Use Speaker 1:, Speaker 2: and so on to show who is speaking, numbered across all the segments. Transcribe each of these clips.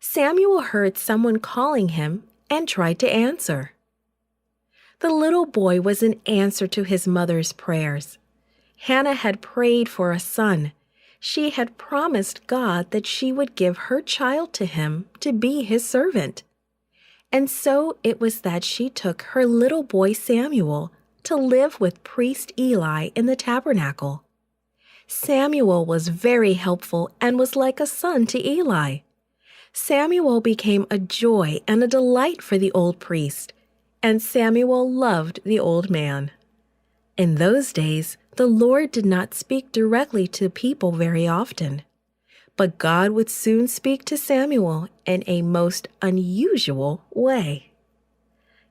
Speaker 1: Samuel heard someone calling him and tried to answer. The little boy was an answer to his mother's prayers. Hannah had prayed for a son. She had promised God that she would give her child to him to be his servant. And so it was that she took her little boy Samuel to live with priest Eli in the tabernacle. Samuel was very helpful and was like a son to Eli. Samuel became a joy and a delight for the old priest, and Samuel loved the old man. In those days, the Lord did not speak directly to people very often, but God would soon speak to Samuel in a most unusual way.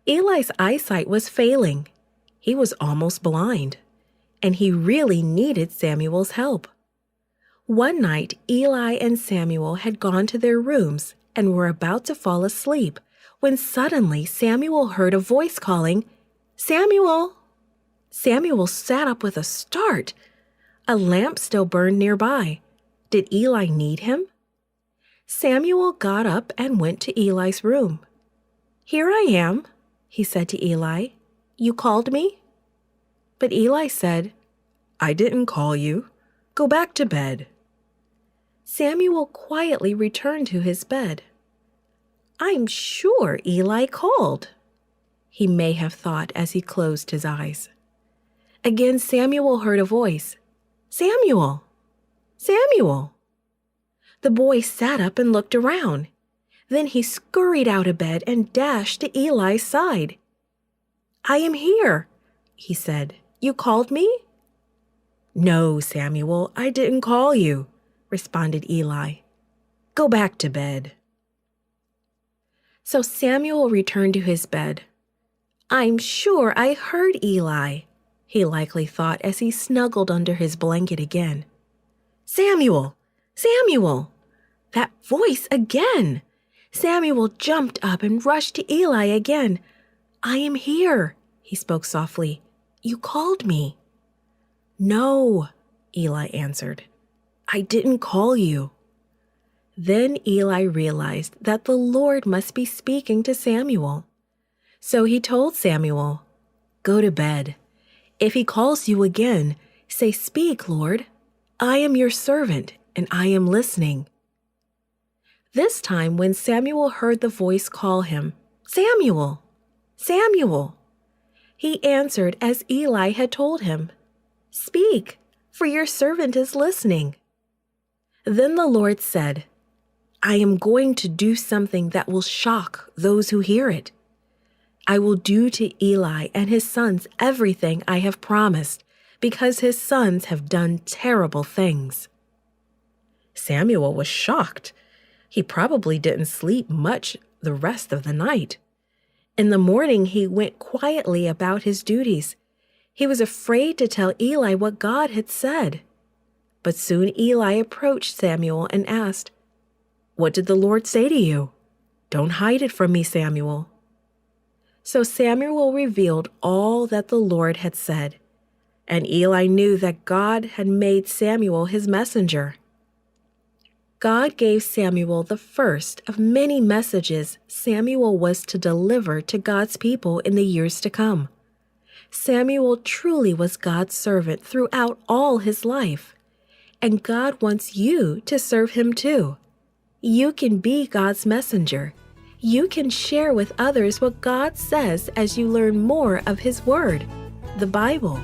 Speaker 1: Eli's eyesight was failing. He was almost blind, and he really needed Samuel's help. One night, Eli and Samuel had gone to their rooms and were about to fall asleep when suddenly Samuel heard a voice calling, "Samuel!" Samuel sat up with a start. A lamp still burned nearby. Did Eli need him? Samuel got up and went to Eli's room. "Here I am," he said to Eli. "You called me?" But Eli said, "I didn't call you. Go back to bed." Samuel quietly returned to his bed. "I'm sure Eli called," he may have thought as he closed his eyes. Again Samuel heard a voice, "Samuel! Samuel!" The boy sat up and looked around. Then he scurried out of bed and dashed to Eli's side. "I am here," he said. "You called me?" "No, Samuel, I didn't call you," responded Eli. "Go back to bed." So Samuel returned to his bed. "I'm sure I heard Eli," he likely thought as he snuggled under his blanket again. "Samuel! Samuel!" That voice again! Samuel jumped up and rushed to Eli again. "I am here," he spoke softly. "You called me." "No," Eli answered. "I didn't call you." Then Eli realized that the Lord must be speaking to Samuel. So he told Samuel, "Go to bed. If he calls you again, say, 'Speak, Lord. I am your servant, and I am listening.'" This time when Samuel heard the voice call him, "Samuel! Samuel!" he answered as Eli had told him, "Speak, for your servant is listening." Then the Lord said, "I am going to do something that will shock those who hear it. I will do to Eli and his sons everything I have promised, because his sons have done terrible things." Samuel was shocked. He probably didn't sleep much the rest of the night. In the morning, he went quietly about his duties. He was afraid to tell Eli what God had said. But soon Eli approached Samuel and asked, "What did the Lord say to you? Don't hide it from me, Samuel." So Samuel revealed all that the Lord had said, and Eli knew that God had made Samuel his messenger. God gave Samuel the first of many messages Samuel was to deliver to God's people in the years to come. Samuel truly was God's servant throughout all his life, and God wants you to serve him too. You can be God's messenger. You can share with others what God says as you learn more of his word, the Bible.